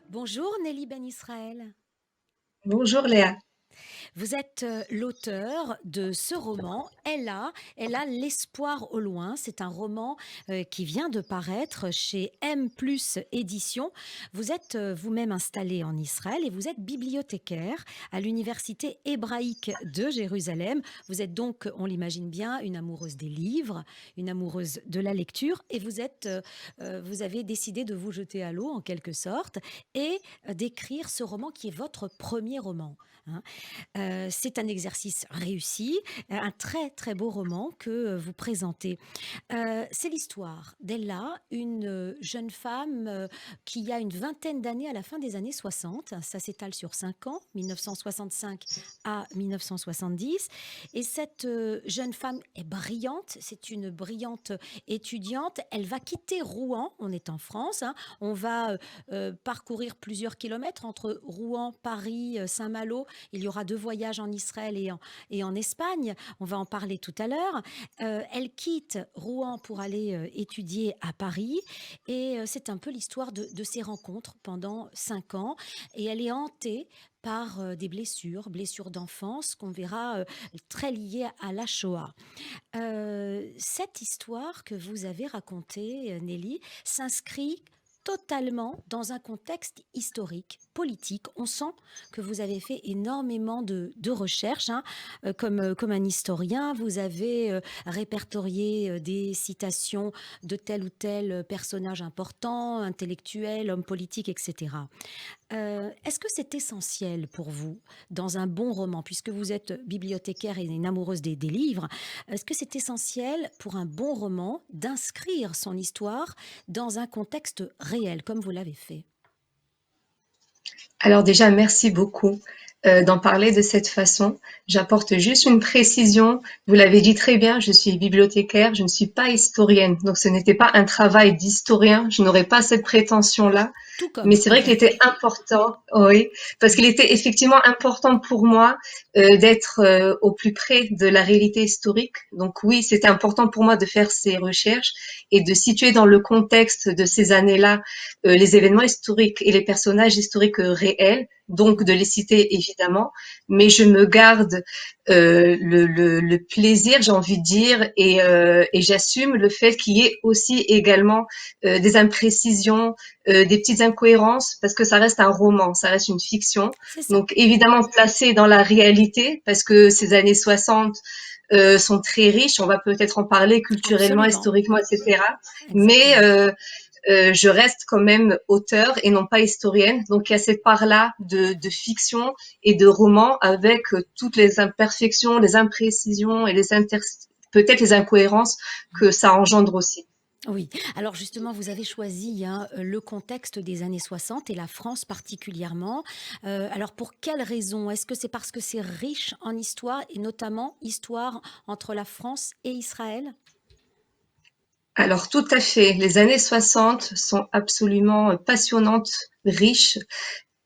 Bonjour Nelly Ben Israël. Bonjour Léa. Vous êtes l'auteur de ce roman, Elle a l'espoir au loin. C'est un roman qui vient de paraître chez M Plus Éditions. Vous êtes vous-même installé en Israël et vous êtes bibliothécaire à l'université hébraïque de Jérusalem. Vous êtes donc, on l'imagine bien, une amoureuse des livres, une amoureuse de la lecture et vous avez décidé de vous jeter à l'eau en quelque sorte et d'écrire ce roman qui est votre premier roman, hein. C'est un exercice réussi, un très très beau roman que vous présentez. C'est l'histoire d'Ella, une jeune femme qui a une vingtaine d'années à la fin des années 60. Ça s'étale sur 5 ans, 1965 à 1970. Et cette jeune femme est brillante, c'est une brillante étudiante. Elle va quitter Rouen, on est en France, hein. On va parcourir plusieurs kilomètres entre Rouen, Paris, Saint-Malo. Il y aura 2 voyages en Israël et en Espagne. On va en parler tout à l'heure. Elle quitte Rouen pour aller étudier à Paris et c'est un peu l'histoire de ces rencontres pendant 5 ans et elle est hantée par des blessures d'enfance qu'on verra très liées à la Shoah. Cette histoire que vous avez racontée, Nelly, s'inscrit totalement dans un contexte historique, politique. On sent que vous avez fait énormément de recherches, hein. Comme un historien, vous avez répertorié des citations de tel ou tel personnage important, intellectuel, homme politique, etc. Est-ce que c'est essentiel pour vous, dans un bon roman, puisque vous êtes bibliothécaire et une amoureuse des livres, est-ce que c'est essentiel pour un bon roman d'inscrire son histoire dans un contexte réel, comme vous l'avez fait? Alors déjà, merci beaucoup d'en parler de cette façon. J'apporte juste une précision. Vous l'avez dit très bien, je suis bibliothécaire, je ne suis pas historienne. Donc ce n'était pas un travail d'historien, je n'aurais pas cette prétention-là. Tout Mais comme, c'est en vrai qu'il fait. était important, oui, parce qu'il était effectivement important pour moi d'être au plus près de la réalité historique. Donc oui, c'était important pour moi de faire ces recherches et de situer dans le contexte de ces années-là les événements historiques et les personnages historiques réels, donc de les citer évidemment, mais je me garde le plaisir, j'ai envie de dire, et j'assume le fait qu'il y ait aussi également des imprécisions, des petites incohérences, parce que ça reste un roman, ça reste une fiction. C'est ça. Donc évidemment placé dans la réalité, parce que ces années 60 sont très riches, on va peut-être en parler culturellement, Absolument. historiquement, etc. Mais Exactement. je reste quand même auteure et non pas historienne. Donc il y a cette part-là de fiction et de roman avec toutes les imperfections, les imprécisions et peut-être les incohérences que ça engendre aussi. Oui, alors justement, vous avez choisi, hein, le contexte des années 60 et la France particulièrement. Alors pour quelles raisons? Est-ce que c'est parce que c'est riche en histoire et notamment histoire entre la France et Israël? Alors tout à fait, les années 60 sont absolument passionnantes, riches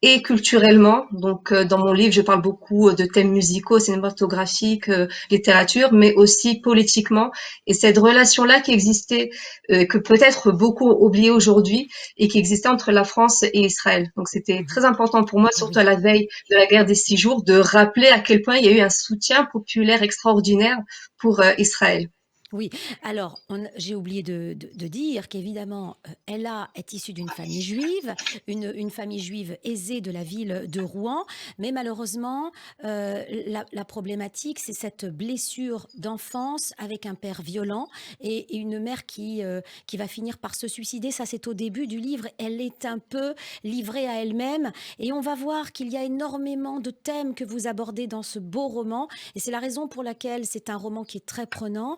et culturellement. Donc dans mon livre, je parle beaucoup de thèmes musicaux, cinématographiques, littérature, mais aussi politiquement. Et cette relation-là qui existait, que peut-être beaucoup ont oublié aujourd'hui, et qui existait entre la France et Israël. Donc c'était Mhm. très important pour moi, Eh surtout à oui. la veille de la guerre des 6 jours, de rappeler à quel point il y a eu un soutien populaire extraordinaire pour Israël. Oui, alors j'ai oublié de dire qu'évidemment, Ella est issue d'une famille juive, une famille juive aisée de la ville de Rouen, mais malheureusement, la problématique, c'est cette blessure d'enfance avec un père violent et une mère qui va finir par se suicider. Ça, c'est au début du livre. Elle est un peu livrée à elle-même et on va voir qu'il y a énormément de thèmes que vous abordez dans ce beau roman et c'est la raison pour laquelle c'est un roman qui est très prenant.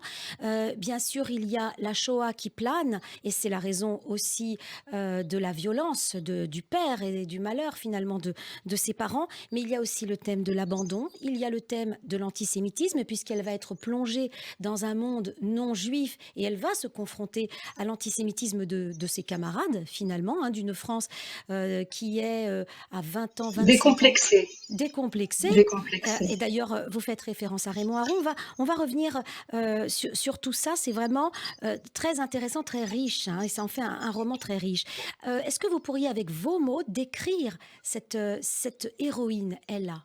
Bien sûr, il y a la Shoah qui plane, et c'est la raison aussi de la violence du père et du malheur finalement de ses parents. Mais il y a aussi le thème de l'abandon, il y a le thème de l'antisémitisme, puisqu'elle va être plongée dans un monde non juif et elle va se confronter à l'antisémitisme de ses camarades finalement, hein, d'une France qui est à 20 ans, 25 ans Décomplexé, décomplexée. décomplexé. Et d'ailleurs, vous faites référence à Raymond Aron. On va revenir sur sur tout ça. C'est vraiment très intéressant, très riche, hein, et ça en fait un roman très riche. Est-ce que vous pourriez, avec vos mots, décrire cette héroïne, Ella?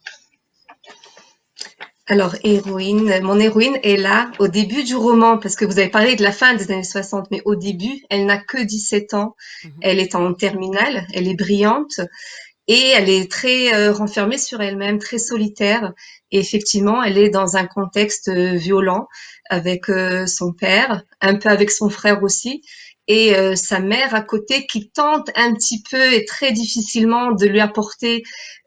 Alors, mon héroïne est là au début du roman, parce que vous avez parlé de la fin des années 60, mais au début, elle n'a que 17 ans. Mhm. Elle est en terminale, elle est brillante et elle est très renfermée sur elle-même, très solitaire. Et effectivement, elle est dans un contexte violent avec son père, un peu avec son frère aussi, et sa mère à côté qui tente un petit peu et très difficilement de lui apporter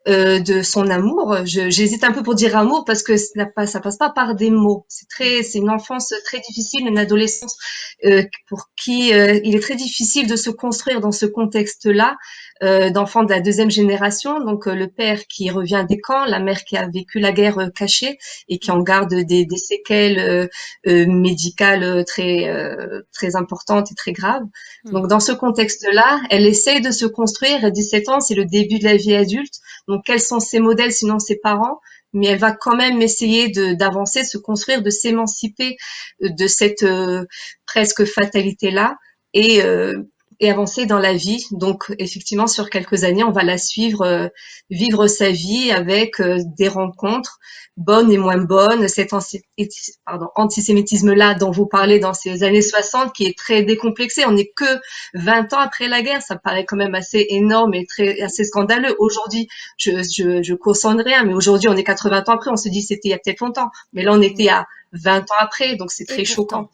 de son amour. J'hésite un peu pour dire amour parce que ça passe pas par des mots. C'est une enfance très difficile, une adolescence pour qui il est très difficile de se construire dans ce contexte-là, d'enfants de la deuxième génération. Donc le père qui revient des camps, la mère qui a vécu la guerre cachée et qui en garde des séquelles médicales très importantes et très graves. Donc Mhm. dans ce contexte-là, elle essaye de se construire. À 17 ans, c'est le début de la vie adulte. Donc quels sont ses modèles sinon ses parents? Mais elle va quand même essayer d'avancer, de se construire, de s'émanciper de cette presque fatalité-là et, euh, et avancer dans la vie. Donc effectivement, sur quelques années, on va la suivre, vivre sa vie avec des rencontres bonnes et moins bonnes, antisémitisme-là dont vous parlez Mhm. dans ces années 60 qui est très décomplexé. On n'est que 20 ans après la guerre, ça paraît quand même assez énorme et assez scandaleux. Aujourd'hui, je cautionne rien, mais aujourd'hui, on est 80 ans après, on se dit c'était il y a peut-être longtemps, mais là, on était Oui. à 20 ans après, donc c'est Et très pourtant, choquant.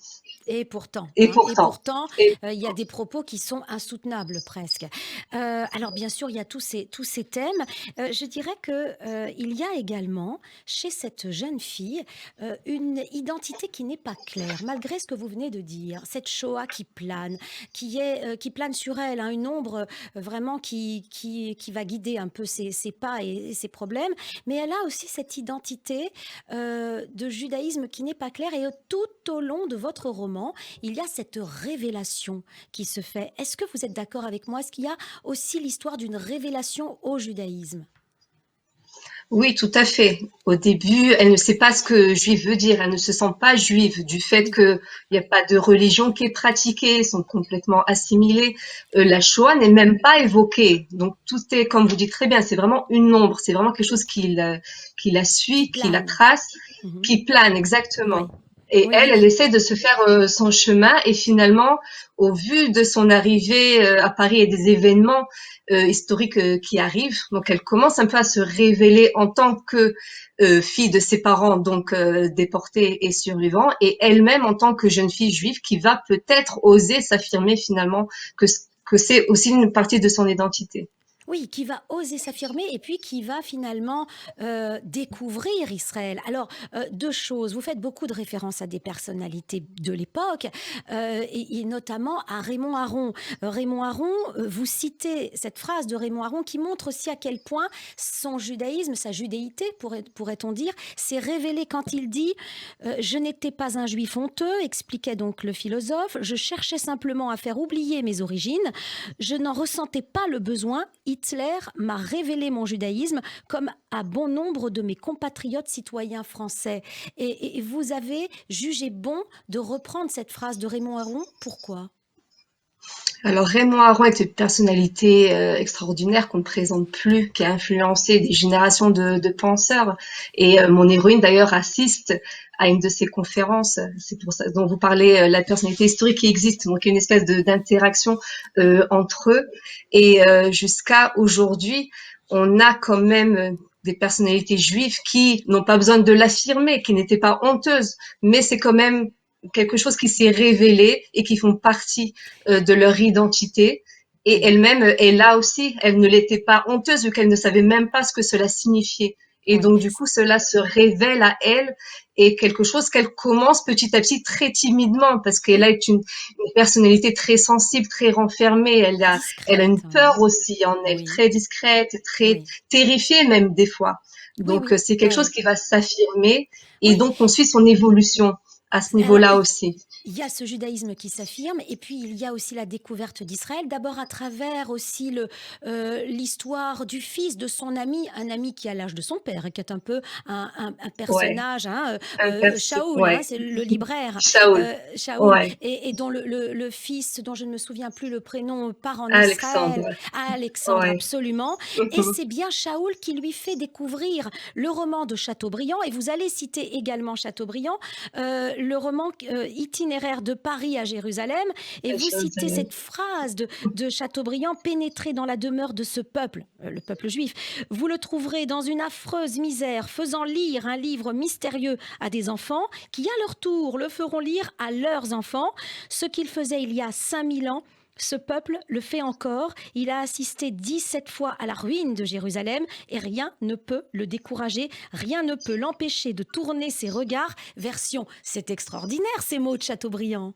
et pourtant, Et hein, et pourtant, pourtant, et il y a des propos qui sont insoutenables presque. Alors bien sûr, il y a tous ces thèmes. Je dirais que il y a également chez cette jeune fille une identité qui n'est pas claire, malgré ce que vous venez de dire. Cette Shoah qui plane sur elle, hein, une ombre vraiment qui va guider un peu ses pas et ses problèmes. Mais elle a aussi cette identité de judaïsme qui n'est pas claire. Et tout au long de votre roman, il y a cette révélation qui se fait. Est-ce que vous êtes d'accord avec moi? Est-ce qu'il y a aussi l'histoire d'une révélation au judaïsme? oui, tout à fait. Au début, elle ne sait pas ce que juif veut dire. Elle ne se sent pas juive du fait Oui, qu'il n'y a pas de religion qui est pratiquée, ils sont complètement assimilés. oui, La Shoah n'est même pas évoquée. Donc tout est, comme vous dites très bien, c'est vraiment une ombre. C'est vraiment quelque chose qui la qui suit, qui la plane. trace, Mhm. qui plane exactement. Oui, Et oui, elle, oui, elle essaie de se faire son chemin et finalement, au vu de son arrivée à Paris et des événements historiques qui arrivent, donc elle commence un peu à se révéler en tant que fille de ses parents, donc déportés et survivants, et elle-même en tant que jeune fille juive qui va peut-être oser s'affirmer finalement que, que c'est aussi une partie de son identité. oui, qui va oser s'affirmer et puis qui va finalement découvrir Israël. Alors, deux choses. Vous faites beaucoup de références à des personnalités de l'époque et notamment à Raymond Aron. Raymond Aron, vous citez cette phrase de Raymond Aron qui montre aussi à quel point son judaïsme, sa judéité, pourrait-on dire, s'est révélé quand il dit Je n'étais pas un juif honteux, expliquait donc le philosophe, je cherchais simplement à faire oublier mes origines. Je n'en ressentais pas le besoin. Hitler m'a révélé mon judaïsme comme à bon nombre de mes compatriotes citoyens français. Et vous avez jugé bon de reprendre cette phrase de Raymond Aron. Pourquoi? Alors Raymond Aron est une personnalité extraordinaire qu'on ne présente plus, qui a influencé des générations de penseurs. Et mon héroïne d'ailleurs assiste à une de ses conférences. C'est pour ça dont vous parlez, la personnalité historique qui existe, donc une espèce d'interaction Oui, entre eux. Et jusqu'à aujourd'hui, on a quand même des personnalités juives qui n'ont pas besoin de l'affirmer, qui n'étaient pas honteuses, mais c'est quand même quelque chose qui s'est révélé et qui font partie de leur identité. Et oui, elle-même est là aussi. Elle ne l'était pas honteuse vu qu'elle ne savait même pas ce que cela signifiait. Et oui. donc, du coup, cela se révèle à elle et quelque chose qu'elle commence petit à petit très timidement parce qu'elle a Oui, une personnalité très sensible, très renfermée. Elle a une discrète. peur aussi en elle, Oui, très discrète, très oui, terrifiée même des fois. oui, Donc, oui, c'est quelque chose oui. qui va s'affirmer et Oui. donc on suit son évolution à ce Alors, niveau-là aussi. Il y a ce judaïsme qui s'affirme et puis il y a aussi la découverte d'Israël, d'abord à travers aussi l'histoire du fils de son ami, un ami qui a l'âge de son père, et qui est un peu un Ouais, personnage, hein, Shaoul, hein, ouais. c'est le libraire, Shaoul, Shaoul, ouais. et dont le fils, dont je ne me souviens plus le prénom, part en Israël, Alexandre, Alexandre, ouais. absolument, et Mhm. c'est bien Shaoul qui lui fait découvrir le roman de Chateaubriand, et vous allez citer également Chateaubriand, le roman itinéraire de Paris à Jérusalem, et À vous citez Jérusalem. cette phrase de Chateaubriand: pénétrer dans la demeure de ce peuple, le peuple juif, vous le trouverez dans une affreuse misère, faisant lire un livre mystérieux à des enfants qui, à leur tour, le feront lire à leurs enfants. Ce qu'il faisait il y a 5 000 ans, ce peuple le fait encore. Il a assisté 17 fois à la ruine de Jérusalem et rien ne peut le décourager, rien ne peut l'empêcher de tourner ses regards vers Sion. C'est extraordinaire ces mots de Chateaubriand.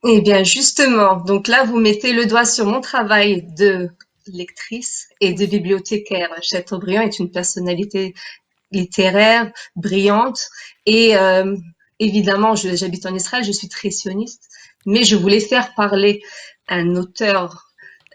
Eh bien, justement, donc là, vous mettez le doigt sur mon travail de lectrice et de Oui. bibliothécaire. Chateaubriand est une personnalité littéraire, brillante, et évidemment, j'habite en Israël, je suis très sioniste, mais je voulais faire parler un auteur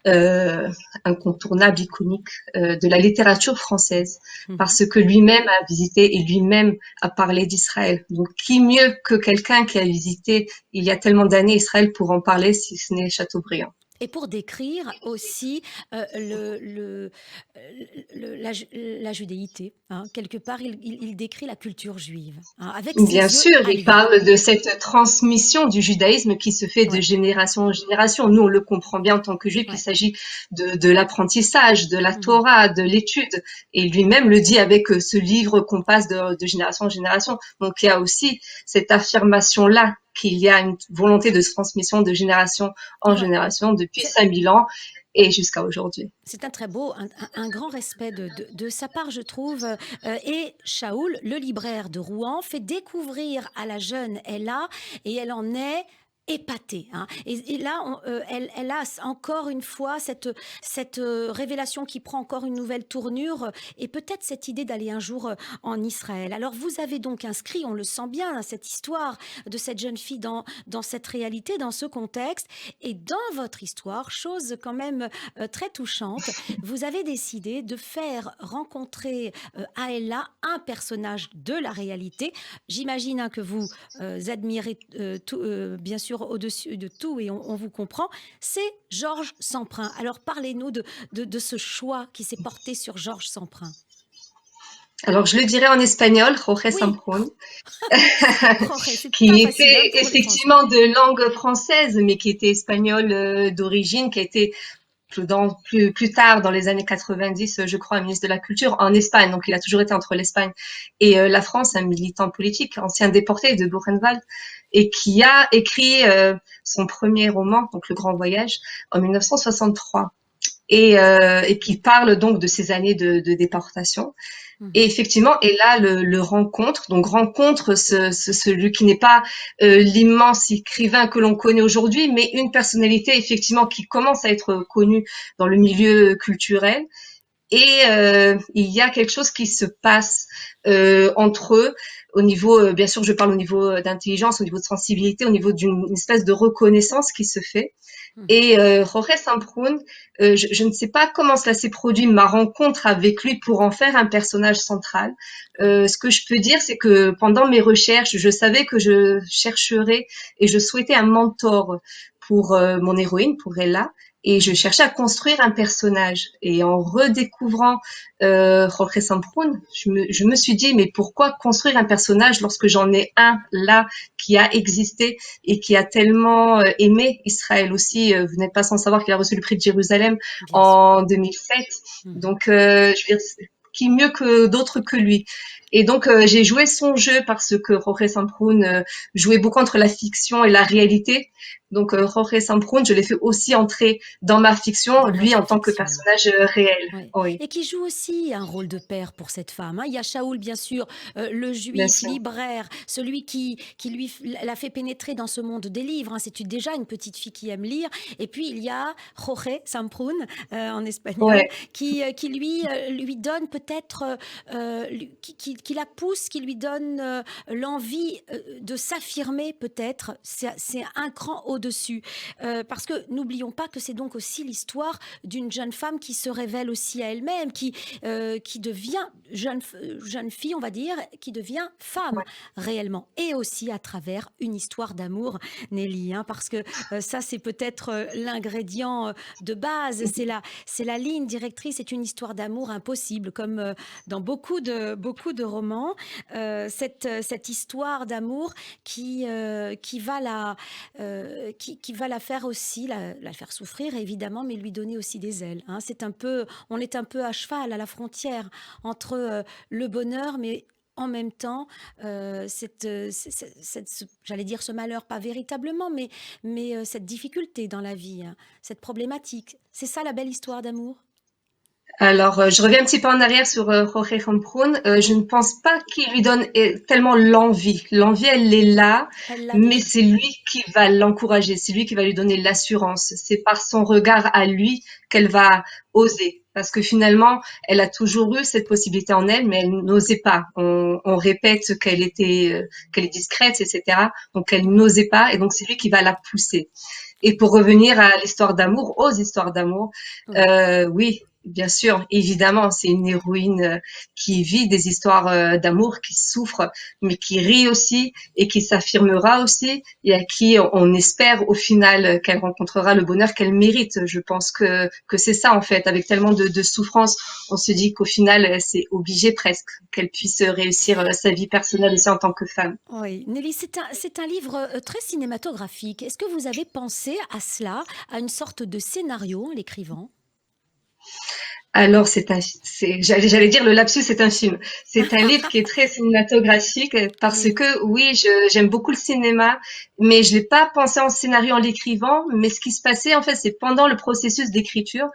euh, incontournable, iconique de la littérature française, Mhm. parce que lui-même a visité et lui-même a parlé d'Israël. Donc, qui mieux que quelqu'un qui a visité il y a tellement d'années Israël pour en parler, si ce n'est Chateaubriand. Et pour décrire aussi la judéité, hein. Quelque part, il décrit la culture juive, hein, avec Bien ses yeux sûr, à il lui. parle de cette transmission du judaïsme qui se fait de Ouais, génération en génération. Nous, on le comprend bien en tant que juifs, il ouais. s'agit de l'apprentissage, de la Mhm. Torah, de l'étude. Et lui-même le dit avec ce livre qu'on passe de génération en génération. Donc, il y a aussi cette affirmation-là qu'il y a une volonté de transmission de génération en Ouais. génération depuis C'est 5000 ans et jusqu'à aujourd'hui. c'est un très beau, un grand respect de sa part, je trouve. Et Shaoul, le libraire de Rouen, fait découvrir à la jeune Ella, et elle en est épatée, hein. Et là, elle a encore une fois cette révélation qui prend encore une nouvelle tournure, et peut-être cette idée d'aller un jour en Israël. Alors vous avez donc inscrit, on le sent bien, hein, cette histoire de cette jeune fille dans cette réalité, dans ce contexte, et dans votre histoire, chose quand même très touchante, vous avez décidé de faire rencontrer à Ella un personnage de la réalité. J'imagine, hein, que vous admirez tout, bien sûr au-dessus de tout, et on vous comprend. C'est Georges Semprin. Alors parlez-nous de ce choix qui s'est porté sur Georges Semprin. Alors, je le dirais en espagnol, Jorge Oui, Samprón, Jorge, c'est pas qui facile, hein, était pour le français. effectivement de langue française, mais qui était espagnol d'origine, qui a été plus tard, dans les années 90, je crois, ministre de la Culture en Espagne. Donc, il a toujours été entre l'Espagne et la France, un militant politique, ancien déporté de Buchenwald, et qui a écrit son premier roman, donc Le Grand Voyage, en 1963. Et qui parle donc de ces années de déportation. Et Mhm. effectivement, et là, le rencontre, donc rencontre celui qui n'est pas l'immense écrivain que l'on connaît aujourd'hui, mais une personnalité effectivement qui commence à être connue dans le milieu culturel. Et il y a quelque chose qui se passe entre eux au niveau, bien sûr, je parle au niveau d'intelligence, au niveau de sensibilité, au niveau d'une espèce de reconnaissance qui se fait. Mhm. Et Jorge Samprún, je ne sais pas comment cela s'est produit, ma rencontre avec lui pour en faire un personnage central. Oui. Ce que je peux dire, c'est que pendant mes recherches, je savais que je chercherais et je souhaitais un mentor pour mon héroïne, pour Ella. Et je Mhm. cherchais à construire un personnage. Et en redécouvrant Jorge Samprún, je me suis dit, mais pourquoi construire un personnage lorsque j'en ai un là qui a existé et qui a tellement aimé Israël aussi. Vous n'êtes pas sans savoir qu'il a reçu le prix de Jérusalem Bien sûr. en 2007. Mhm. Donc, je veux dire, qui mieux que d'autres que lui. Et donc, j'ai joué son jeu parce que Jorge Samprún jouait beaucoup entre la fiction et la réalité. Donc, Jorge Samprún, je l'ai fait aussi entrer dans ma fiction, Dans lui votre en tant que fiction. personnage réel. Ouais. Oui, Et qui joue aussi un rôle de père pour cette femme, hein. Il y a Shaoul, bien sûr, le bien juif sûr. libraire, celui qui l'a fait pénétrer dans ce monde des livres, hein. C'est déjà une petite fille qui aime lire. Et puis il y a Jorge Samprún, en espagnol, Ouais, qui lui donne peut-être, qui la pousse, qui lui donne l'envie de s'affirmer peut-être. C'est un cran au-dessus. Parce que n'oublions pas que c'est donc aussi l'histoire d'une jeune femme qui se révèle aussi à elle-même, qui devient jeune fille, on va dire, qui devient femme Ouais. réellement. Et aussi à travers une histoire d'amour, Nelly, hein, parce que ça, c'est peut-être l'ingrédient de base, c'est la ligne directrice, c'est une histoire d'amour impossible, comme dans beaucoup de romans. Cette histoire d'amour qui va la faire aussi, la faire souffrir évidemment, mais lui donner aussi des ailes. Hein. On est un peu à cheval, à la frontière entre le bonheur, mais en même temps, j'allais dire ce malheur, pas véritablement, mais cette difficulté dans la vie, hein, cette problématique. C'est ça la belle histoire d'amour. Alors, je reviens un petit peu en arrière sur Jorge Camprun. Je Oui, ne pense pas qu'il lui donne tellement l'envie. L'envie, elle est là, elle l'a mais déjà. c'est lui qui va l'encourager. C'est lui qui va lui donner l'assurance. C'est par son regard à lui qu'elle va oser. Parce que finalement, elle a toujours eu cette possibilité en elle, mais elle n'osait pas. On répète qu'elle est discrète, etc. Donc, elle Oui, n'osait pas, et donc c'est lui qui va la pousser. Et pour revenir à l'histoire d'amour, aux histoires d'amour, oui. oui, bien sûr, évidemment, c'est une héroïne qui vit des histoires d'amour, qui souffre, mais qui rit aussi et qui s'affirmera aussi, et à qui on espère au final qu'elle rencontrera le bonheur qu'elle mérite. Je pense que c'est ça en fait. Avec tellement de souffrance, on se dit qu'au final, c'est obligé presque qu'elle puisse réussir sa vie personnelle aussi en tant que femme. Oui, Nelly, c'est un livre très cinématographique. Est-ce que vous avez pensé à cela, à une sorte de scénario en l'écrivant? Alors, j'allais dire le lapsus, c'est un film. C'est un livre qui est très cinématographique parce Oui, que oui, j'aime beaucoup le cinéma, mais je l'ai pas pensé en scénario en l'écrivant. Mais ce qui se passait, en fait, c'est pendant le processus d'écriture,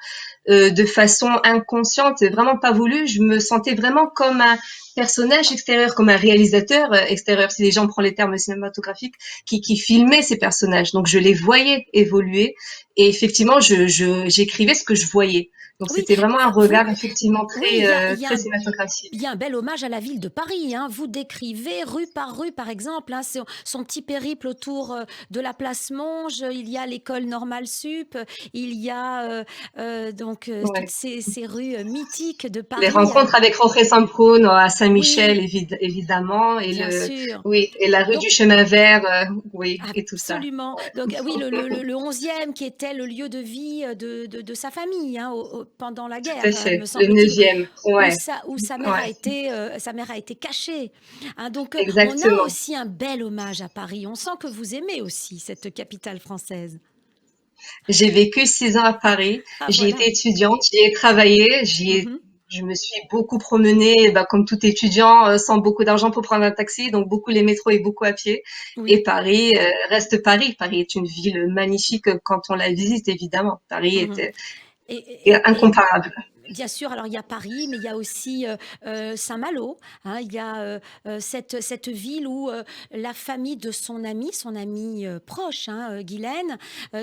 de façon inconsciente, vraiment pas voulue. Je me sentais vraiment comme un personnage extérieur, comme un réalisateur extérieur, si les gens prennent les termes cinématographiques, qui filmait ces personnages. Donc, je les voyais évoluer et effectivement, j'écrivais ce que je voyais. Donc oui, c'était vraiment un vous, regard effectivement oui, très cinématographique. il y a un bel hommage à la ville de Paris. Hein. Vous décrivez rue par rue, par exemple, hein, son petit périple autour de la place Monge. Il y a l'école normale sup. Il y a donc toutes Ouais. ces rues mythiques de Les Paris. rencontres avec Jorge Samprun à Saint-Michel, Oui, évidemment, et bien sûr. oui, et la rue Donc du Chemin Vert, oui, et tout ça. absolument. Donc oui, le 11e qui était le lieu de vie de sa famille hein, pendant la Tout à guerre, me fait. Le semble-t-il, neuvième, ouais, où ouais, sa mère a été cachée. Hein, donc on a exactement. aussi un bel hommage à Paris. On sent que vous aimez aussi cette capitale française. J'ai vécu 6 ans à Paris. Ah J'y voilà. étais étudiante, j'y ai travaillé, Mhm. je me suis beaucoup promenée, bah, comme tout étudiant, sans beaucoup d'argent pour prendre un taxi, donc beaucoup les métros et beaucoup à pied. Et Oui. Paris reste Paris. Paris est une ville magnifique quand on la visite, évidemment. Paris Mhm. est Et incomparable. bien sûr, alors il y a Paris, mais il y a aussi Saint-Malo. Hein, il y a cette ville où la famille de son ami proche, hein, Guylaine,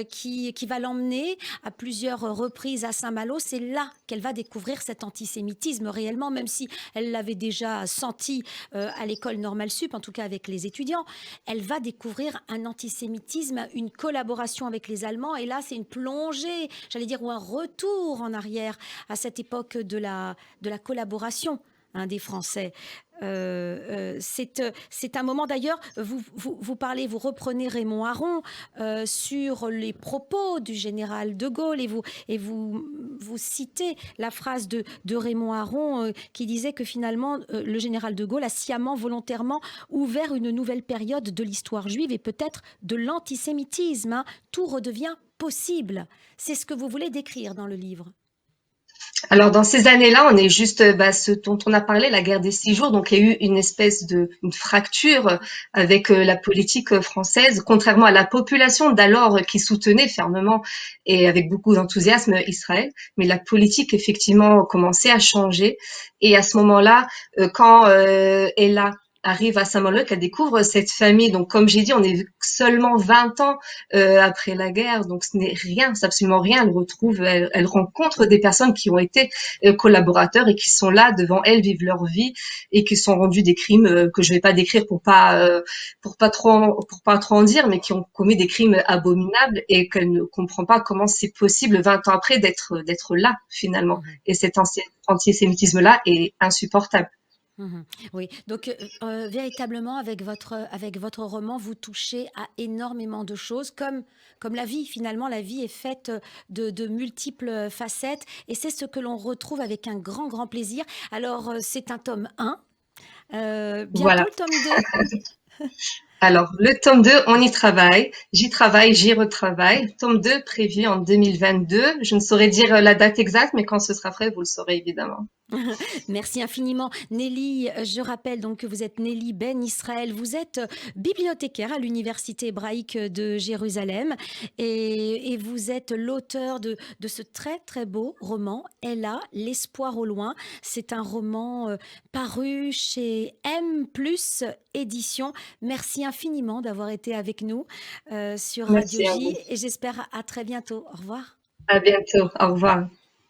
qui va l'emmener à plusieurs reprises à Saint-Malo. C'est là qu'elle va découvrir cet antisémitisme réellement, même si elle l'avait déjà senti à l'école normale sup, en tout cas avec les étudiants. Elle va découvrir un antisémitisme, une collaboration avec les Allemands. Et là, c'est une plongée, j'allais dire, ou un retour en arrière à cette époque de la collaboration hein, des Français. C'est un moment d'ailleurs, vous parlez, vous reprenez Raymond Aron sur les propos du général de Gaulle vous citez la phrase de Raymond Aron qui disait que finalement le général de Gaulle a sciemment, volontairement ouvert une nouvelle période de l'histoire juive et peut-être de l'antisémitisme. Hein. Tout redevient possible. C'est ce que vous voulez décrire dans le livre. Alors dans ces années-là, on est juste bah, ce dont on a parlé, la guerre des 6 jours. Donc il y a eu une espèce de une fracture avec la politique française, contrairement à la population d'alors qui soutenait fermement et avec beaucoup d'enthousiasme Israël. Mais la politique effectivement commençait à changer. Et à ce moment-là, quand Ella arrive à Saint-Malo, qu'elle découvre cette famille. Donc, comme j'ai dit, on est seulement 20 ans après la guerre, donc ce n'est rien, c'est absolument rien. Elle rencontre des personnes qui ont été collaborateurs et qui sont là devant elle, vivent leur vie et qui sont rendus des crimes que je vais pas décrire pour pas trop en dire, mais qui ont commis des crimes abominables et qu'elle ne comprend pas comment c'est possible 20 ans après d'être là finalement. Mhm. Et cet antisémitisme-là est insupportable. Mhm. Oui, donc véritablement avec votre roman, vous touchez à énormément de choses, comme la vie. Finalement, la vie est faite de multiples facettes et c'est ce que l'on retrouve avec un grand, grand plaisir. Alors, c'est un tome 1. Bientôt Voilà. le tome 2. Alors, le tome 2, on y travaille. J'y travaille, j'y retravaille. Tome 2 prévu en 2022. Je ne saurais dire la date exacte, mais quand ce sera prêt, vous le saurez évidemment. Merci infiniment. Nelly, je rappelle donc que vous êtes Nelly Ben Israël. Vous êtes bibliothécaire à l'Université hébraïque de Jérusalem et vous êtes l'auteur de ce très très beau roman, Ella, l'espoir au loin. C'est un roman paru chez M plus Édition. Merci infiniment d'avoir été avec nous sur Radio Merci à J vous. et j'espère à très bientôt. Au revoir. À bientôt. Au revoir.